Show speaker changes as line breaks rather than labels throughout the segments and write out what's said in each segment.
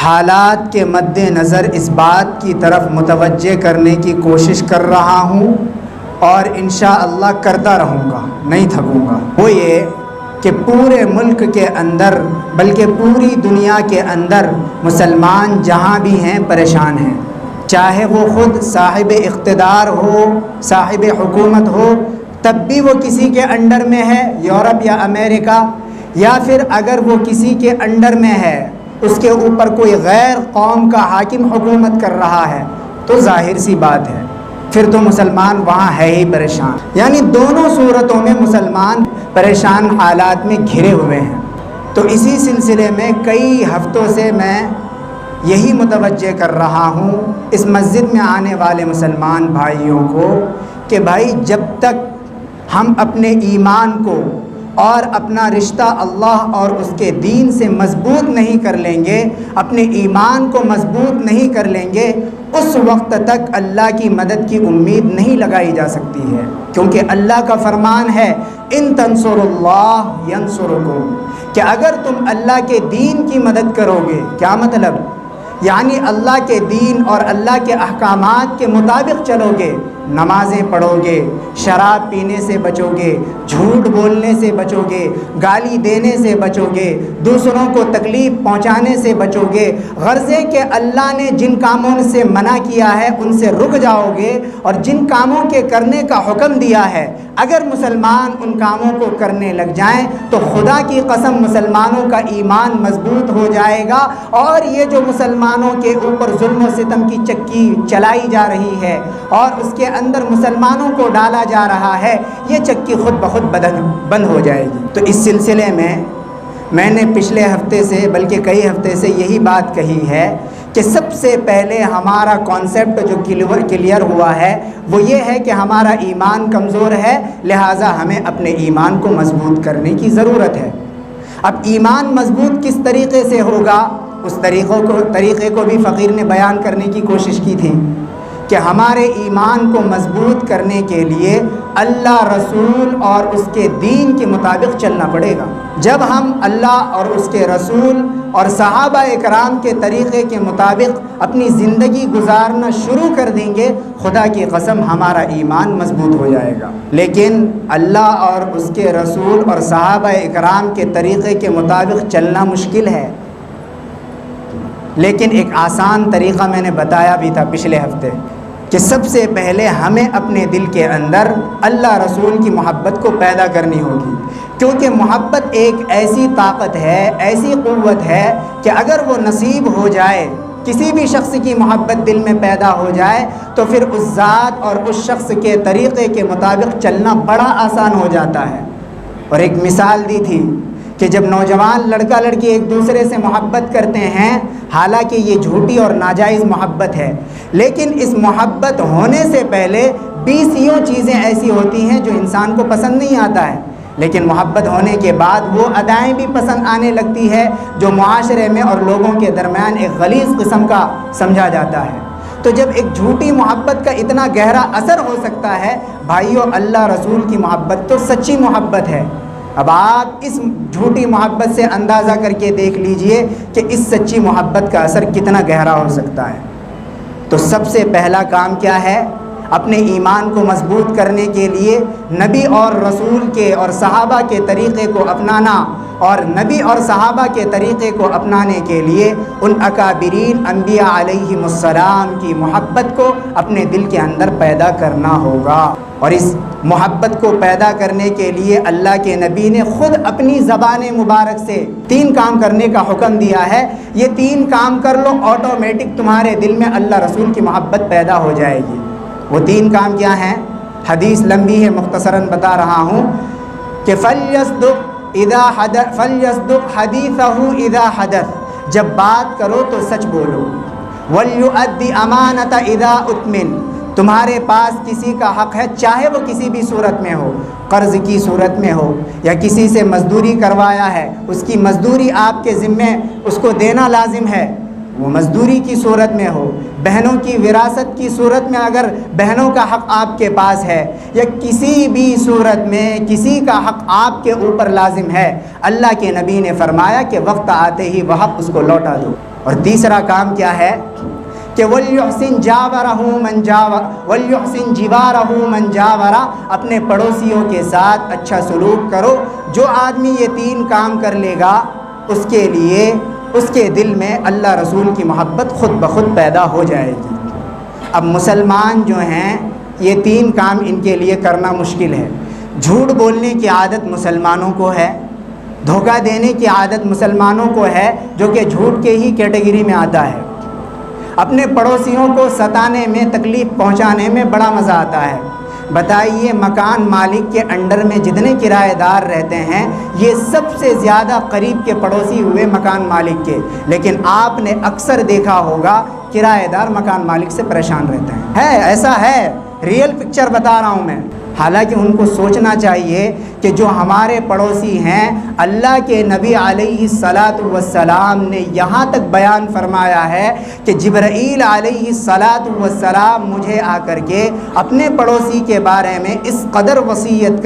حالات کے مد نظر اس بات کی طرف متوجہ کرنے کی کوشش کر رہا ہوں اور انشاءاللہ کرتا رہوں گا، نہیں تھکوں گا۔ وہ یہ کہ پورے ملک کے اندر بلکہ پوری دنیا کے اندر مسلمان جہاں بھی ہیں پریشان ہیں، چاہے وہ خود صاحب اقتدار ہو، صاحب حکومت ہو، تب بھی وہ کسی کے انڈر میں ہے، یورپ یا امریکہ، یا پھر اگر وہ کسی کے انڈر میں ہے، اس کے اوپر کوئی غیر قوم کا حاکم حکومت کر رہا ہے، تو ظاہر سی بات ہے پھر تو مسلمان وہاں ہے ہی پریشان۔ یعنی دونوں صورتوں میں مسلمان پریشان حالات میں گھرے ہوئے ہیں۔ تو اسی سلسلے میں کئی ہفتوں سے میں یہی متوجہ کر رہا ہوں اس مسجد میں آنے والے مسلمان بھائیوں کو کہ بھائی جب تک ہم اپنے ایمان کو اور اپنا رشتہ اللہ اور اس کے دین سے مضبوط نہیں کر لیں گے، اپنے ایمان کو مضبوط نہیں کر لیں گے، اس وقت تک اللہ کی مدد کی امید نہیں لگائی جا سکتی ہے، کیونکہ اللہ کا فرمان ہے ان تنصروا اللہ ینصرکم، کہ اگر تم اللہ کے دین کی مدد کرو گے، کیا مطلب؟ یعنی اللہ کے دین اور اللہ کے احکامات کے مطابق چلو گے، نمازیں پڑھو گے، شراب پینے سے بچو گے، جھوٹ بولنے سے بچو گے، گالی دینے سے بچو گے، دوسروں کو تکلیف پہنچانے سے بچو گے، غرضے کہ اللہ نے جن کاموں سے منع کیا ہے ان سے رک جاؤ گے، اور جن کاموں کے کرنے کا حکم دیا ہے اگر مسلمان ان کاموں کو کرنے لگ جائیں تو خدا کی قسم مسلمانوں کا ایمان مضبوط ہو جائے گا، اور یہ جو مسلمانوں کے اوپر ظلم و ستم کی چکی چلائی جا رہی ہے اور اس کے اندر مسلمانوں کو ڈالا جا رہا ہے، یہ چکی خود بخود بند ہو جائے گی۔ تو اس سلسلے میں نے پچھلے ہفتے سے بلکہ کئی ہفتے سے یہی بات کہی ہے کہ سب سے پہلے ہمارا کانسیپٹ جو کلیئر ہوا ہے وہ یہ ہے کہ ہمارا ایمان کمزور ہے، لہٰذا ہمیں اپنے ایمان کو مضبوط کرنے کی ضرورت ہے۔ اب ایمان مضبوط کس طریقے سے ہوگا، اس طریقے کو بھی فقیر نے بیان کرنے کی کوشش کی تھی کہ ہمارے ایمان کو مضبوط کرنے کے لیے اللہ، رسول اور اس کے دین کے مطابق چلنا پڑے گا۔ جب ہم اللہ اور اس کے رسول اور صحابہ اکرام کے طریقے کے مطابق اپنی زندگی گزارنا شروع کر دیں گے، خدا کی قسم ہمارا ایمان مضبوط ہو جائے گا۔ لیکن اللہ اور اس کے رسول اور صحابہ اکرام کے طریقے کے مطابق چلنا مشکل ہے، لیکن ایک آسان طریقہ میں نے بتایا بھی تھا پچھلے ہفتے کہ سب سے پہلے ہمیں اپنے دل کے اندر اللہ رسول کی محبت کو پیدا کرنی ہوگی، کیونکہ محبت ایک ایسی طاقت ہے، ایسی قوت ہے کہ اگر وہ نصیب ہو جائے، کسی بھی شخص کی محبت دل میں پیدا ہو جائے تو پھر اس ذات اور اس شخص کے طریقے کے مطابق چلنا بڑا آسان ہو جاتا ہے۔ اور ایک مثال دی تھی کہ جب نوجوان لڑکا لڑکی ایک دوسرے سے محبت کرتے ہیں، حالانکہ یہ جھوٹی اور ناجائز محبت ہے، لیکن اس محبت ہونے سے پہلے 20 چیزیں ایسی ہوتی ہیں جو انسان کو پسند نہیں آتا ہے، لیکن محبت ہونے کے بعد وہ ادائیں بھی پسند آنے لگتی ہے جو معاشرے میں اور لوگوں کے درمیان ایک غلیظ قسم کا سمجھا جاتا ہے۔ تو جب ایک جھوٹی محبت کا اتنا گہرا اثر ہو سکتا ہے، بھائیو اللہ رسول کی محبت تو سچی محبت ہے۔ اب آپ اس جھوٹی محبت سے اندازہ کر کے دیکھ لیجئے کہ اس سچی محبت کا اثر کتنا گہرا ہو سکتا ہے۔ تو سب سے پہلا کام کیا ہے؟ اپنے ایمان کو مضبوط کرنے کے لیے نبی اور رسول کے اور صحابہ کے طریقے کو اپنانا، اور نبی اور صحابہ کے طریقے کو اپنانے کے لیے ان اکابرین انبیاء علیہم السلام کی محبت کو اپنے دل کے اندر پیدا کرنا ہوگا۔ اور اس محبت کو پیدا کرنے کے لیے اللہ کے نبی نے خود اپنی زبان مبارک سے 3 کام کرنے کا حکم دیا ہے، یہ 3 کام کر لو، آٹومیٹک تمہارے دل میں اللہ رسول کی محبت پیدا ہو جائے گی۔ وہ 3 کام کیا ہیں؟ حدیث لمبی ہے، مختصراً بتا رہا ہوں کہ فَلْيَصْدُقْ حَدِيثَهُ إِذَا حَدَثَ، جب بات کرو تو سچ بولو، وَلْيُؤَدِّ أَمَانَةَ إِذَا أُتْمِنَ، تمہارے پاس کسی کا حق ہے، چاہے وہ کسی بھی صورت میں ہو، قرض کی صورت میں ہو یا کسی سے مزدوری کروایا ہے، اس کی مزدوری آپ کے ذمے اس کو دینا لازم ہے، وہ مزدوری کی صورت میں ہو، بہنوں کی وراثت کی صورت میں اگر بہنوں کا حق آپ کے پاس ہے، یا کسی بھی صورت میں کسی کا حق آپ کے اوپر لازم ہے، اللہ کے نبی نے فرمایا کہ وقت آتے ہی وہ حق اس کو لوٹا دو۔ اور تیسرا کام کیا ہے کہ وَلْيُحْسِنْ جَاوَرَهُ مَنْ جَاوَرَ وَلْيُحْسِنْ جِوَارَهُ مَنْ جَاوَرَ، اپنے پڑوسیوں کے ساتھ اچھا سلوک کرو۔ جو آدمی یہ 3 کام کر لے گا اس کے لیے اس کے دل میں اللہ رسول کی محبت خود بخود پیدا ہو جائے گی۔ اب مسلمان جو ہیں یہ 3 کام ان کے لیے کرنا مشکل ہے۔ جھوٹ بولنے کی عادت مسلمانوں کو ہے، دھوکہ دینے کی عادت مسلمانوں کو ہے جو کہ جھوٹ کے ہی کیٹیگری میں آتا ہے۔ اپنے پڑوسیوں کو ستانے میں، تکلیف پہنچانے میں بڑا مزہ آتا ہے۔ بتائیے مکان مالک کے انڈر میں جتنے کرایہ دار رہتے ہیں یہ سب سے زیادہ قریب کے پڑوسی ہوئے مکان مالک کے، لیکن آپ نے اکثر دیکھا ہوگا کرایہ دار مکان مالک سے پریشان رہتے ہیں۔ ایسا ہے، ریئل پکچر بتا رہا ہوں میں۔ حالانکہ ان کو سوچنا چاہیے کہ جو ہمارے پڑوسی ہیں، اللہ کے نبی علیہ الصلاۃ والسلام نے یہاں تک بیان فرمایا ہے کہ جبرائیل علیہ الصلاۃ والسلام مجھے آ کر کے اپنے پڑوسی کے بارے میں اس قدر وصیت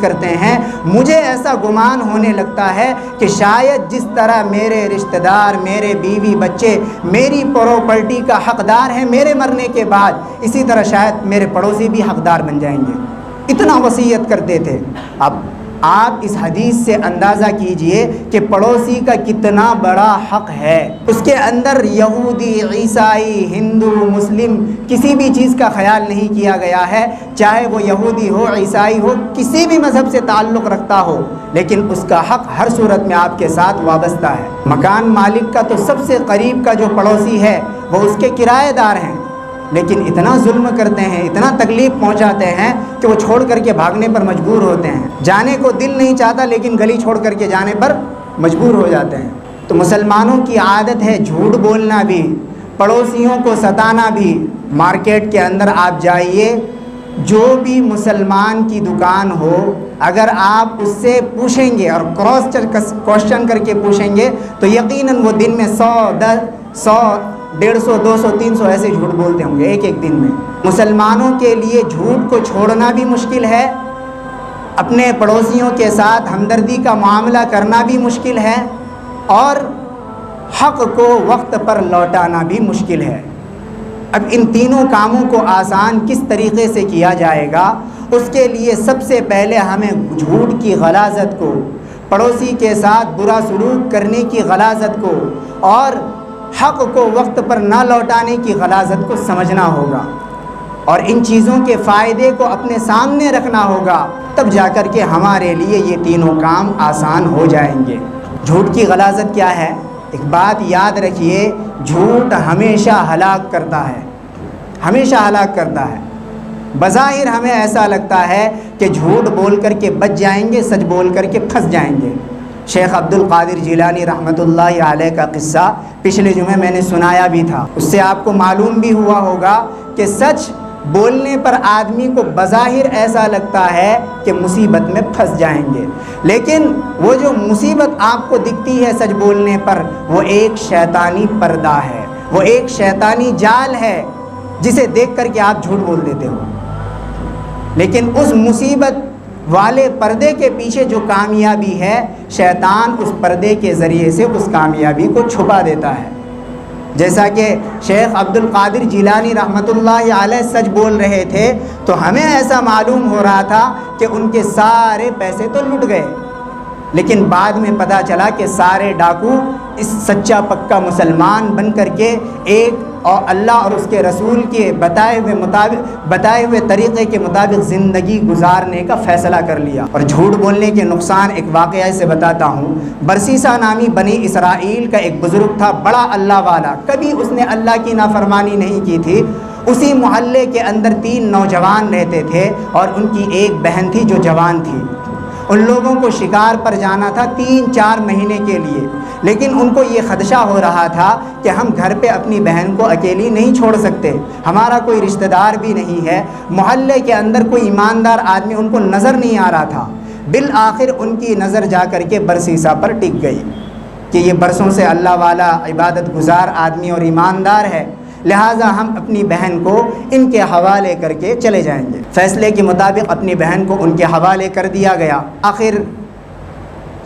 کرتے ہیں مجھے ایسا گمان ہونے لگتا ہے کہ شاید جس طرح میرے رشتہ دار، میرے بیوی بچے میری پراپرٹی کا حقدار ہیں میرے مرنے کے بعد، اسی طرح شاید میرے پڑوسی بھی حقدار بن جائیں گے۔ اتنا وصیت کرتے تھے۔ اب آپ اس حدیث سے اندازہ کیجئے کہ پڑوسی کا کتنا بڑا حق ہے۔ اس کے اندر یہودی، عیسائی، ہندو، مسلم کسی بھی چیز کا خیال نہیں کیا گیا ہے، چاہے وہ یہودی ہو، عیسائی ہو، کسی بھی مذہب سے تعلق رکھتا ہو، لیکن اس کا حق ہر صورت میں آپ کے ساتھ وابستہ ہے۔ مکان مالک کا تو سب سے قریب کا جو پڑوسی ہے وہ اس کے کرایہ دار ہیں، لیکن اتنا ظلم کرتے ہیں، اتنا تکلیف پہنچاتے ہیں کہ وہ چھوڑ کر کے بھاگنے پر مجبور ہوتے ہیں۔ جانے کو دل نہیں چاہتا لیکن گلی چھوڑ کر کے جانے پر مجبور ہو جاتے ہیں۔ تو مسلمانوں کی عادت ہے جھوٹ بولنا بھی، پڑوسیوں کو ستانا بھی۔ مارکیٹ کے اندر آپ جائیے، جو بھی مسلمان کی دکان ہو، اگر آپ اس سے پوچھیں گے اور کراس کوشچن کر کے پوچھیں گے تو یقیناً وہ دن میں 100، 150، 200، 300 ایسے جھوٹ بولتے ہوں گے ایک دن میں۔ مسلمانوں کے لیے جھوٹ کو چھوڑنا بھی مشکل ہے، اپنے پڑوسیوں کے ساتھ ہمدردی کا معاملہ کرنا بھی مشکل ہے، اور حق کو وقت پر لوٹانا بھی مشکل ہے۔ اب ان تینوں کاموں کو آسان کس طریقے سے کیا جائے گا؟ اس کے لیے سب سے پہلے ہمیں جھوٹ کی غلاظت کو، پڑوسی کے ساتھ برا سلوک کرنے کی غلاظت کو اور حق کو وقت پر نہ لوٹانے کی غلاظت کو سمجھنا ہوگا، اور ان چیزوں کے فائدے کو اپنے سامنے رکھنا ہوگا، تب جا کر کے ہمارے لیے یہ تینوں کام آسان ہو جائیں گے۔ جھوٹ کی غلاظت کیا ہے؟ ایک بات یاد رکھیے، جھوٹ ہمیشہ ہلاک کرتا ہے، ہمیشہ ہلاک کرتا ہے۔ بظاہر ہمیں ایسا لگتا ہے کہ جھوٹ بول کر کے بچ جائیں گے، سچ بول کر کے پھنس جائیں گے۔ شیخ عبد القادر جیلانی رحمۃ اللہ علیہ کا قصہ پچھلے جمعے میں نے سنایا بھی تھا، اس سے آپ کو معلوم بھی ہوا ہوگا کہ سچ بولنے پر آدمی کو بظاہر ایسا لگتا ہے کہ مصیبت میں پھنس جائیں گے، لیکن وہ جو مصیبت آپ کو دکھتی ہے سچ بولنے پر، وہ ایک شیطانی پردہ ہے، وہ ایک شیطانی جال ہے جسے دیکھ کر کے آپ جھوٹ بول دیتے ہو۔ لیکن اس مصیبت والے پردے کے پیچھے جو کامیابی ہے، شیطان اس پردے کے ذریعے سے اس کامیابی کو چھپا دیتا ہے۔ جیسا کہ شیخ عبد القادر جیلانی رحمۃ اللہ علیہ سچ بول رہے تھے تو ہمیں ایسا معلوم ہو رہا تھا کہ ان کے سارے پیسے تو لٹ گئے، لیکن بعد میں پتہ چلا کہ سارے ڈاکو اس سچا پکا مسلمان بن کر کے ایک اور اللہ اور اس کے رسول کے بتائے ہوئے طریقے کے مطابق زندگی گزارنے کا فیصلہ کر لیا۔ اور جھوٹ بولنے کے نقصان ایک واقعہ سے بتاتا ہوں۔ برسیسا نامی بنی اسرائیل کا ایک بزرگ تھا، بڑا اللہ والا، کبھی اس نے اللہ کی نافرمانی نہیں کی تھی۔ اسی محلے کے اندر 3 نوجوان رہتے تھے اور ان کی ایک بہن تھی جو جوان تھی۔ ان لوگوں کو شکار پر جانا تھا 3-4 مہینے کے لیے، لیکن ان کو یہ خدشہ ہو رہا تھا کہ ہم گھر پہ اپنی بہن کو اکیلی نہیں چھوڑ سکتے، ہمارا کوئی رشتہ دار بھی نہیں ہے، محلے کے اندر کوئی ایماندار آدمی ان کو نظر نہیں آ رہا تھا۔ بالآخر ان کی نظر جا کر کے برسیسا پر ٹک گئی کہ یہ برسوں سے اللہ والا، عبادت گزار آدمی اور ایماندار ہے، لہٰذا ہم اپنی بہن کو ان کے حوالے کر کے چلے جائیں گے۔ فیصلے کے مطابق اپنی بہن کو ان کے حوالے کر دیا گیا۔ آخر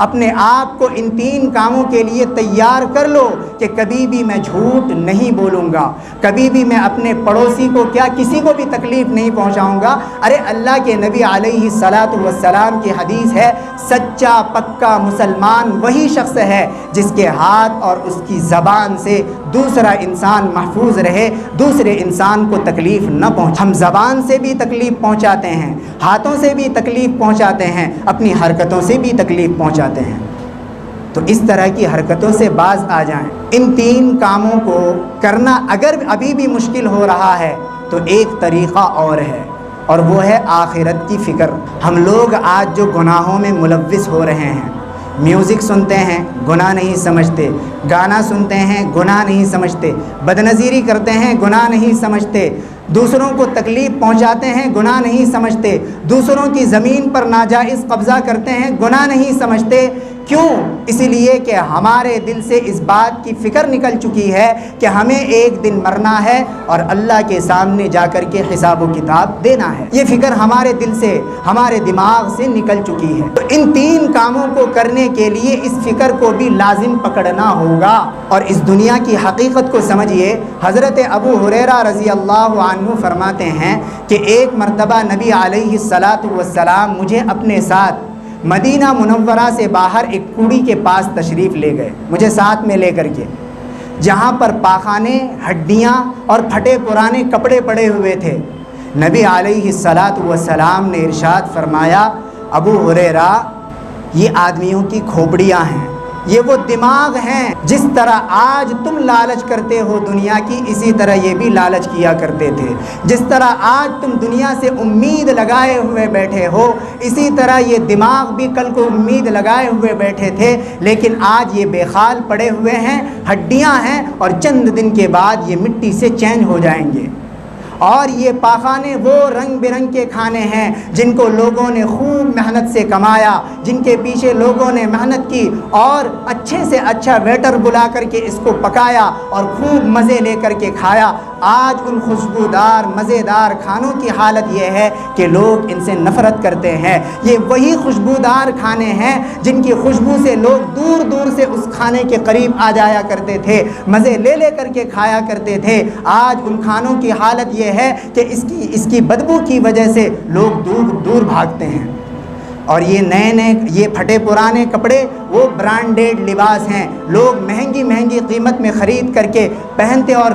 اپنے آپ کو ان 3 کاموں کے لیے تیار کر لو کہ کبھی بھی میں جھوٹ نہیں بولوں گا، کبھی بھی میں اپنے پڑوسی کو کسی کو بھی تکلیف نہیں پہنچاؤں گا۔ ارے اللہ کے نبی علیہ الصلاۃ والسلام کی حدیث ہے، سچا پکا مسلمان وہی شخص ہے جس کے ہاتھ اور اس کی زبان سے دوسرا انسان محفوظ رہے، دوسرے انسان کو تکلیف نہ پہنچے۔ ہم زبان سے بھی تکلیف پہنچاتے ہیں، ہاتھوں سے بھی تکلیف پہنچاتے ہیں، اپنی حرکتوں سے بھی تکلیف پہنچاتے ہیں۔ تو اس طرح کی حرکتوں سے باز آ جائیں۔ ان 3 کاموں کو کرنا اگر ابھی بھی مشکل ہو رہا ہے تو ایک طریقہ اور ہے، اور وہ ہے آخرت کی فکر۔ ہم لوگ آج جو گناہوں میں ملوث ہو رہے ہیں، میوزک سنتے ہیں گناہ نہیں سمجھتے، گانا سنتے ہیں گناہ نہیں سمجھتے، بدنظیری کرتے ہیں گناہ نہیں سمجھتے، دوسروں کو تکلیف پہنچاتے ہیں گناہ نہیں سمجھتے، دوسروں کی زمین پر ناجائز قبضہ کرتے ہیں گناہ نہیں سمجھتے۔ کیوں؟ اسی لیے کہ ہمارے دل سے اس بات کی فکر نکل چکی ہے کہ ہمیں ایک دن مرنا ہے اور اللہ کے سامنے جا کر کے حساب و کتاب دینا ہے۔ یہ فکر ہمارے دل سے، ہمارے دماغ سے نکل چکی ہے۔ تو ان 3 کاموں کو کرنے کے لیے اس فکر کو بھی لازم پکڑنا ہوگا۔ اور اس دنیا کی حقیقت کو سمجھیے، حضرت ابو ہریرہ رضی اللہ عنہ فرماتے ہیں کہ ایک مرتبہ نبی علیہ الصلاۃ والسلام مجھے اپنے ساتھ مدینہ منورہ سے باہر ایک کوڑی کے پاس تشریف لے گئے، مجھے ساتھ میں لے کر کے، جہاں پر پاخانے، ہڈیاں اور پھٹے پرانے کپڑے پڑے ہوئے تھے۔ نبی علیہ الصلاۃ والسلام نے ارشاد فرمایا، ابو ہریرہ یہ آدمیوں کی کھوپڑیاں ہیں، یہ وہ دماغ ہیں، جس طرح آج تم لالچ کرتے ہو دنیا کی، اسی طرح یہ بھی لالچ کیا کرتے تھے۔ جس طرح آج تم دنیا سے امید لگائے ہوئے بیٹھے ہو، اسی طرح یہ دماغ بھی کل کو امید لگائے ہوئے بیٹھے تھے، لیکن آج یہ بے خال پڑے ہوئے ہیں، ہڈیاں ہیں، اور چند دن کے بعد یہ مٹی سے چینج ہو جائیں گے۔ اور یہ پاخانے وہ رنگ برنگ کے کھانے ہیں جن کو لوگوں نے خوب محنت سے کمایا، جن کے پیچھے لوگوں نے محنت کی اور اچھے سے اچھا ویٹر بلا کر کے اس کو پکایا اور خوب مزے لے کر کے کھایا۔ آج ان خوشبودار مزیدار کھانوں کی حالت یہ ہے کہ لوگ ان سے نفرت کرتے ہیں۔ یہ وہی خوشبودار کھانے ہیں جن کی خوشبو سے لوگ دور دور سے اس کھانے کے قریب آ جایا کرتے تھے، مزے لے لے کر کے کھایا کرتے تھے۔ آج ان کھانوں کی حالت یہ ہے کہ اس کی بدبو کی وجہ سے لوگ دور دور بھاگتے ہیں۔ اور یہ نئے یہ پھٹے پرانے کپڑے وہ برانڈیڈ لباس ہیں، لوگ مہنگی مہنگی قیمت میں خرید کر کے پہنتے اور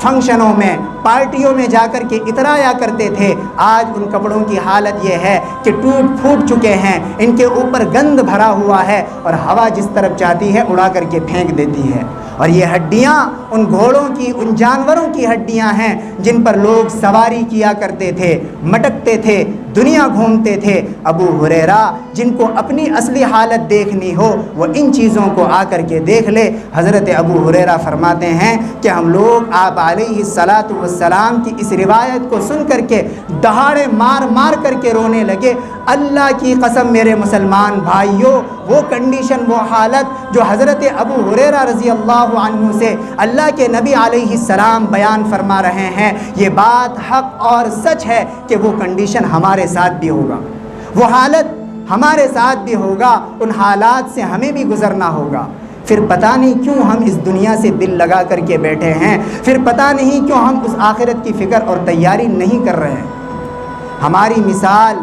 فنکشنوں میں، پارٹیوں میں جا کر کے اترایا کرتے تھے۔ آج ان کپڑوں کی حالت یہ ہے کہ ٹوٹ پھوٹ چکے ہیں، ان کے اوپر گند بھرا ہوا ہے اور ہوا جس طرف چاہتی ہے اڑا کر کے پھینک دیتی ہے۔ اور یہ ہڈیاں ان گھوڑوں کی، ان جانوروں کی ہڈیاں ہیں جن پر لوگ سواری کیا کرتے تھے، مٹکتے تھے، دنیا گھومتے تھے۔ ابو ہریرہ جن کو اپنی اصلی حالت دیکھنی ہو وہ ان چیزوں کو آ کر کے دیکھ لے۔ حضرت ابو ہریرہ فرماتے ہیں کہ ہم لوگ آپ علیہ الصلاۃ والسلام کی اس روایت کو سن کر کے دہاڑے مار مار کر کے رونے لگے۔ اللہ کی قسم میرے مسلمان بھائیوں، وہ کنڈیشن، وہ حالت جو حضرت ابو ہریرہ رضی اللہ عنہ سے اللہ کے نبی علیہ السلام بیان فرما رہے ہیں، یہ بات حق اور سچ ہے کہ وہ کنڈیشن ہمارے ساتھ بھی ہوگا، وہ حالت ہمارے ساتھ بھی ہوگا، ان حالات سے ہمیں بھی گزرنا ہوگا۔ پھر پتہ نہیں کیوں ہم اس دنیا سے دل لگا کر کے بیٹھے ہیں، پھر پتہ نہیں کیوں ہم اس آخرت کی فکر اور تیاری نہیں کر رہے ہیں۔ ہماری مثال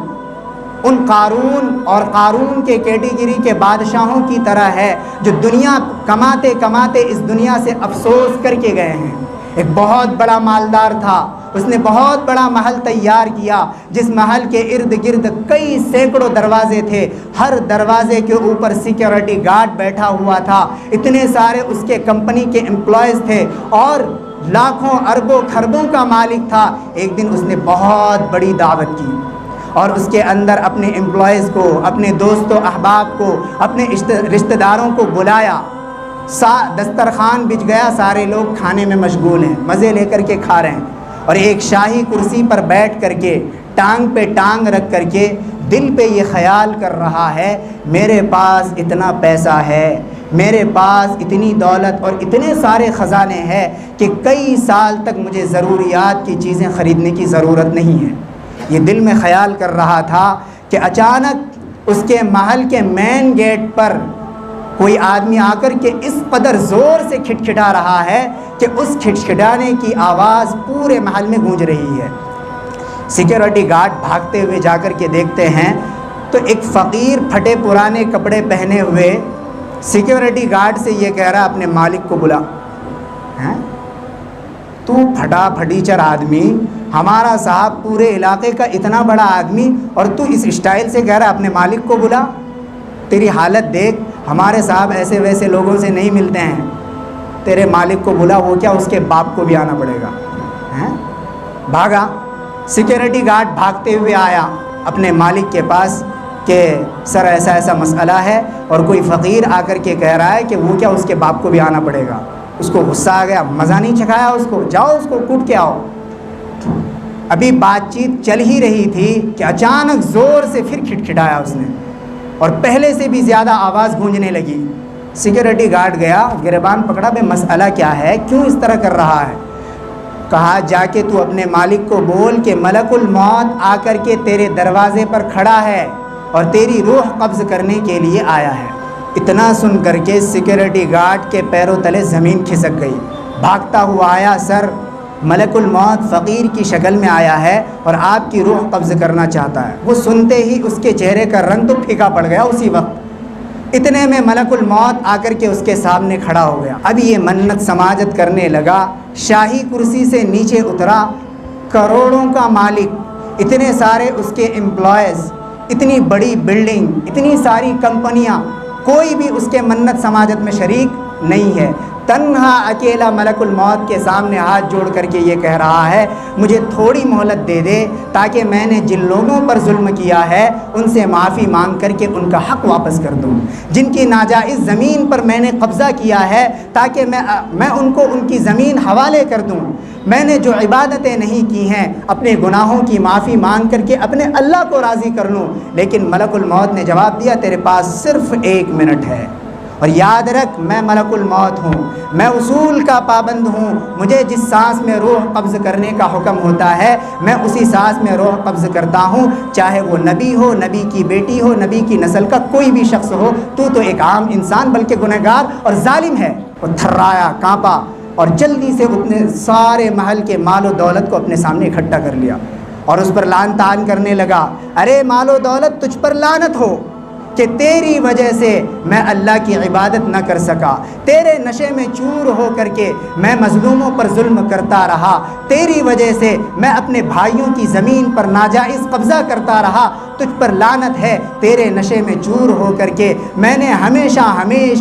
ان قارون کے کیٹیگری کے بادشاہوں کی طرح ہے جو دنیا کماتے کماتے اس دنیا سے افسوس کر کے گئے ہیں۔ ایک بہت بڑا مالدار تھا، اس نے بہت بڑا محل تیار کیا، جس محل کے ارد گرد کئی سینکڑوں دروازے تھے، ہر دروازے کے اوپر سیکیورٹی گارڈ بیٹھا ہوا تھا، اتنے سارے اس کے کمپنی کے امپلائیز تھے اور لاکھوں اربوں خربوں کا مالک تھا۔ ایک دن اس نے بہت بڑی دعوت کی اور اس کے اندر اپنے امپلائیز کو، اپنے دوست و احباب کو، اپنے رشتہ داروں کو بلایا۔ دسترخوان بچھ گیا، سارے لوگ کھانے میں مشغول ہیں، مزے لے کر کے کھا رہے ہیں، اور ایک شاہی کرسی پر بیٹھ کر کے ٹانگ پہ ٹانگ رکھ کر کے دل پہ یہ خیال کر رہا ہے، میرے پاس اتنا پیسہ ہے، میرے پاس اتنی دولت اور اتنے سارے خزانے ہیں کہ کئی سال تک مجھے ضروریات کی چیزیں خریدنے کی ضرورت نہیں ہے۔ یہ دل میں خیال کر رہا تھا کہ اچانک اس کے محل کے مین گیٹ پر کوئی آدمی آ کر کے اس قدر زور سے کھٹکھٹا رہا ہے کہ اس کھٹکھٹانے کی آواز پورے محل میں گونج رہی ہے۔ سیکیورٹی گارڈ بھاگتے ہوئے جا کر کے دیکھتے ہیں تو ایک فقیر پھٹے پرانے کپڑے پہنے ہوئے سیکیورٹی گارڈ سے یہ کہہ رہا ہے اپنے مالک کو بلا۔ تو پھٹا پھٹیچر آدمی، ہمارا صاحب پورے علاقے کا اتنا بڑا آدمی، اور تو اس اسٹائل سے کہہ رہا ہے اپنے مالک کو بلا۔ تیری حالت دیکھ، ہمارے صاحب ایسے ویسے لوگوں سے نہیں ملتے ہیں، تیرے مالک کو بلا، وہ کیا اس کے باپ کو بھی آنا پڑے گا۔ بھاگا، سیکیورٹی گارڈ بھاگتے ہوئے آیا اپنے مالک کے پاس کہ سر ایسا ایسا مسئلہ ہے، اور کوئی فقیر آ کر کے کہہ رہا ہے کہ وہ کیا اس کے باپ کو بھی آنا پڑے گا۔ اس کو غصہ آ گیا، مزہ نہیں چکھایا اس کو، جاؤ اس کو کوٹ کے آؤ۔ ابھی بات چیت چل ہی رہی تھی کہ اچانک زور سے پھر کھٹکھٹایا اس نے، اور پہلے سے بھی زیادہ آواز گونجنے لگی۔ سیکیورٹی گارڈ گیا، گریبان پکڑا، بے مسئلہ کیا ہے، کیوں اس طرح کر رہا ہے؟ کہا جا کے تو اپنے مالک کو بول کہ ملک الموت آ کر کے تیرے دروازے پر کھڑا ہے اور تیری روح قبض کرنے کے لیے آیا ہے۔ اتنا سن کر کے سیکیورٹی گارڈ کے پیروں تلے زمین کھسک گئی، بھاگتا ہوا آیا، سر ملک الموت فقیر کی شکل میں آیا ہے اور آپ کی روح قبض کرنا چاہتا ہے۔ وہ سنتے ہی اس کے چہرے کا رنگ تو پھیکا پڑ گیا اسی وقت۔ اتنے میں ملک الموت آ کر کے اس کے سامنے کھڑا ہو گیا۔ اب یہ منت سماجت کرنے لگا، شاہی کرسی سے نیچے اترا، کروڑوں کا مالک، اتنے سارے اس کے امپلائیز، اتنی بڑی بلڈنگ، اتنی ساری کمپنیاں، کوئی بھی اس کے منت سماجت میں شریک نہیں ہے۔ تنہا اکیلا ملک الموت کے سامنے ہاتھ جوڑ کر کے یہ کہہ رہا ہے مجھے تھوڑی مہلت دے دے تاکہ میں نے جن لوگوں پر ظلم کیا ہے ان سے معافی مانگ کر کے ان کا حق واپس کر دوں، جن کی ناجائز زمین پر میں نے قبضہ کیا ہے تاکہ میں ان کو ان کی زمین حوالے کر دوں، میں نے جو عبادتیں نہیں کی ہیں اپنے گناہوں کی معافی مانگ کر کے اپنے اللہ کو راضی کر لوں۔ لیکن ملک الموت نے جواب دیا تیرے پاس صرف 1 منٹ ہے، اور یاد رکھ میں ملک الموت ہوں، میں اصول کا پابند ہوں، مجھے جس سانس میں روح قبض کرنے کا حکم ہوتا ہے میں اسی سانس میں روح قبض کرتا ہوں، چاہے وہ نبی ہو، نبی کی بیٹی ہو، نبی کی نسل کا کوئی بھی شخص ہو، تو ایک عام انسان بلکہ گنہگار اور ظالم ہے۔ وہ تھرایا، کانپا، اور جلدی سے اپنے سارے محل کے مال و دولت کو اپنے سامنے اکٹھا کر لیا اور اس پر لعن طعن کرنے لگا، ارے مال و دولت تجھ پر لعنت ہو کہ تیری وجہ سے میں اللہ کی عبادت نہ کر سکا، تیرے نشے میں چور ہو کر کے میں مظلوموں پر ظلم کرتا رہا، تیری وجہ سے میں اپنے بھائیوں کی زمین پر ناجائز قبضہ کرتا رہا، تجھ پر لعنت ہے، تیرے نشے میں چور ہو کر کے میں نے ہمیشہ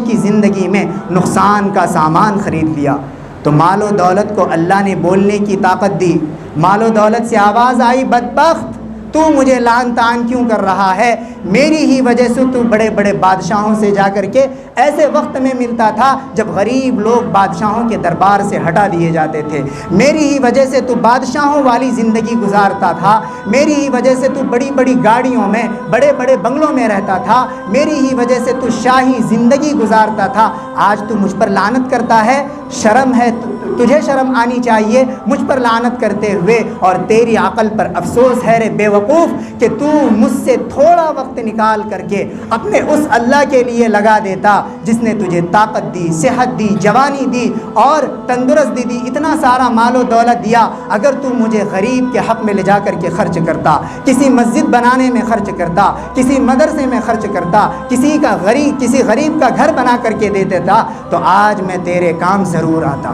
کی زندگی میں نقصان کا سامان خرید لیا۔ تو مال و دولت کو اللہ نے بولنے کی طاقت دی، مال و دولت سے آواز آئی بدبخت تو مجھے لعن طعن کیوں کر رہا ہے، میری ہی وجہ سے تو بڑے بڑے بادشاہوں سے جا کر کے ایسے وقت میں ملتا تھا جب غریب لوگ بادشاہوں کے دربار سے ہٹا دیے جاتے تھے، میری ہی وجہ سے تو بادشاہوں والی زندگی گزارتا تھا، میری ہی وجہ سے تو بڑی بڑی گاڑیوں میں، بڑے بڑے بنگلوں میں رہتا تھا، میری ہی وجہ سے تو شاہی زندگی گزارتا تھا، آج تو مجھ پر لعنت کرتا ہے، شرم ہے، تجھے شرم آنی چاہیے مجھ پر لعنت کرتے ہوئے، اور تیری عقل پر افسوس ہے رے بے وقوف کہ تو مجھ سے تھوڑا وقت نکال کر کے اپنے اس اللہ کے لیے لگا دیتا جس نے تجھے طاقت دی، صحت دی، جوانی دی اور تندرستی دی، اتنا سارا مال و دولت دیا، اگر تو مجھے غریب کے حق میں لے جا کر کے خرچ کرتا، کسی مسجد بنانے میں خرچ کرتا، کسی مدرسے میں خرچ کرتا، کسی غریب کا گھر بنا کر کے دیتے تھا تو آج میں تیرے کام ضرور آتا،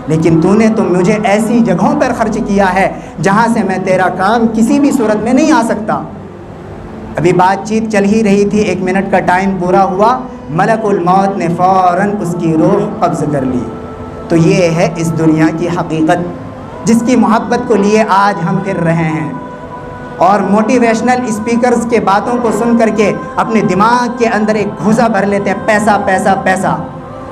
لیکن تو نے مجھے ایسی جگہوں پر خرچ کیا ہے جہاں سے میں تیرا کام کسی بھی صورت میں نہیں آ سکتا۔ ابھی بات چیت چل ہی رہی تھی، 1 منٹ کا ٹائم پورا ہوا، ملک الموت نے فوراً اس کی روح قبض کر لی۔ تو یہ ہے اس دنیا کی حقیقت جس کی محبت کو لیے آج ہم پھر رہے ہیں، اور موٹیویشنل اسپیکرز کے باتوں کو سن کر کے اپنے دماغ کے اندر ایک گھوسا بھر لیتے ہیں، پیسہ پیسہ پیسہ۔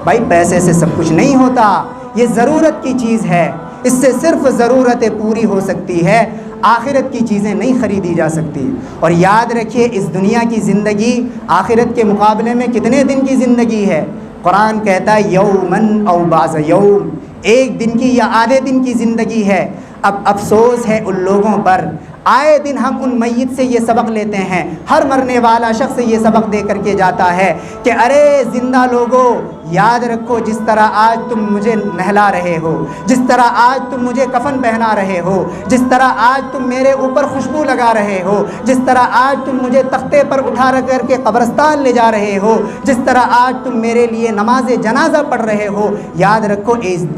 بھائی پیسے سے سب کچھ نہیں ہوتا، یہ ضرورت کی چیز ہے، اس سے صرف ضرورتیں پوری ہو سکتی ہے، آخرت کی چیزیں نہیں خریدی جا سکتی۔ اور یاد رکھیے اس دنیا کی زندگی آخرت کے مقابلے میں کتنے دن کی زندگی ہے؟ قرآن کہتا ہے یومن او بعض یوم، 1 دن کی یا آدھے دن کی زندگی ہے۔ اب افسوس ہے ان لوگوں پر، آئے دن ہم ان میت سے یہ سبق لیتے ہیں، ہر مرنے والا شخص یہ سبق دے کر کے جاتا ہے کہ ارے زندہ لوگوں، یاد رکھو جس طرح آج تم مجھے نہلا رہے ہو، جس طرح آج تم مجھے کفن پہنا رہے ہو، جس طرح آج تم میرے اوپر خوشبو لگا رہے ہو، جس طرح آج تم مجھے تختے پر اٹھا کر کے قبرستان لے جا رہے ہو، جس طرح آج تم میرے لیے نماز جنازہ پڑھ رہے ہو، یاد رکھو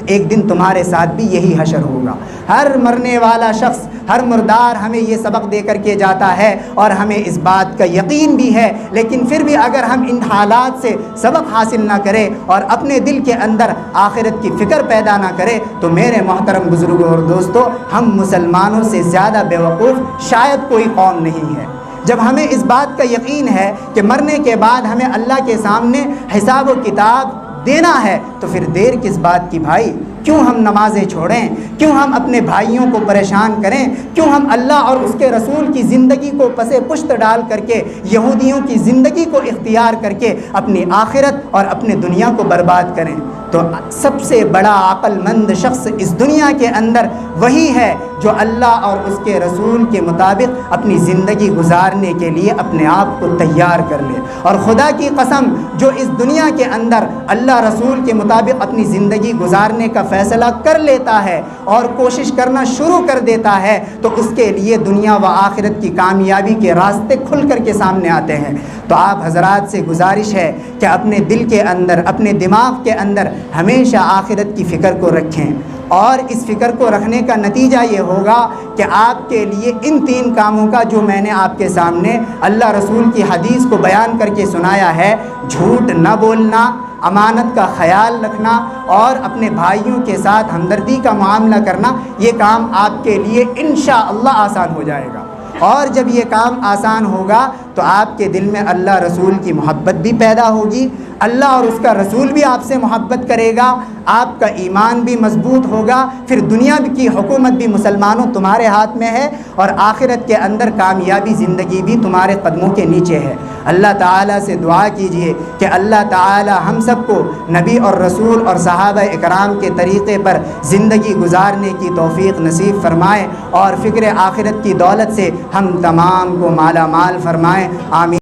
ایک دن تمہارے ساتھ بھی یہی حشر ہوگا۔ ہر مرنے والا شخص، ہر مردار ہمیں یہ سبق دے کر کے جاتا ہے اور ہمیں اس بات کا یقین بھی ہے، لیکن پھر بھی اگر ہم ان حالات سے سبق حاصل نہ کریں اور اپنے دل کے اندر آخرت کی فکر پیدا نہ کریں تو میرے محترم بزرگوں اور دوستوں، ہم مسلمانوں سے زیادہ بیوقوف شاید کوئی قوم نہیں ہے۔ جب ہمیں اس بات کا یقین ہے کہ مرنے کے بعد ہمیں اللہ کے سامنے حساب و کتاب دینا ہے تو پھر دیر کس بات کی بھائی؟ کیوں ہم نمازیں چھوڑیں؟ کیوں ہم اپنے بھائیوں کو پریشان کریں؟ کیوں ہم اللہ اور اس کے رسول کی زندگی کو پس پشت ڈال کر کے یہودیوں کی زندگی کو اختیار کر کے اپنی آخرت اور اپنے دنیا کو برباد کریں؟ تو سب سے بڑا عقل مند شخص اس دنیا کے اندر وہی ہے جو اللہ اور اس کے رسول کے مطابق اپنی زندگی گزارنے کے لیے اپنے آپ کو تیار کر لے۔ اور خدا کی قسم، جو اس دنیا کے اندر اللہ رسول کے مطابق اپنی زندگی گزارنے کا فیصلہ کر لیتا ہے اور کوشش کرنا شروع کر دیتا ہے تو اس کے لیے دنیا و آخرت کی کامیابی کے راستے کھل کر کے سامنے آتے ہیں۔ تو آپ حضرات سے گزارش ہے کہ اپنے دل کے اندر، اپنے دماغ کے اندر ہمیشہ آخرت کی فکر کو رکھیں، اور اس فکر کو رکھنے کا نتیجہ یہ ہوگا کہ آپ کے لیے ان 3 کاموں کا جو میں نے آپ کے سامنے اللہ رسول کی حدیث کو بیان کر کے سنایا ہے، جھوٹ نہ بولنا، امانت کا خیال رکھنا اور اپنے بھائیوں کے ساتھ ہمدردی کا معاملہ کرنا، یہ کام آپ کے لیے انشاءاللہ آسان ہو جائے گا۔ اور جب یہ کام آسان ہوگا تو آپ کے دل میں اللہ رسول کی محبت بھی پیدا ہوگی، اللہ اور اس کا رسول بھی آپ سے محبت کرے گا، آپ کا ایمان بھی مضبوط ہوگا، پھر دنیا کی حکومت بھی مسلمانوں تمہارے ہاتھ میں ہے اور آخرت کے اندر کامیابی زندگی بھی تمہارے قدموں کے نیچے ہے۔ اللہ تعالیٰ سے دعا کیجئے کہ اللہ تعالیٰ ہم سب کو نبی اور رسول اور صحابہ اکرام کے طریقے پر زندگی گزارنے کی توفیق نصیب فرمائے اور فکر آخرت کی دولت سے ہم تمام کو مالا مال فرمائے، آمین۔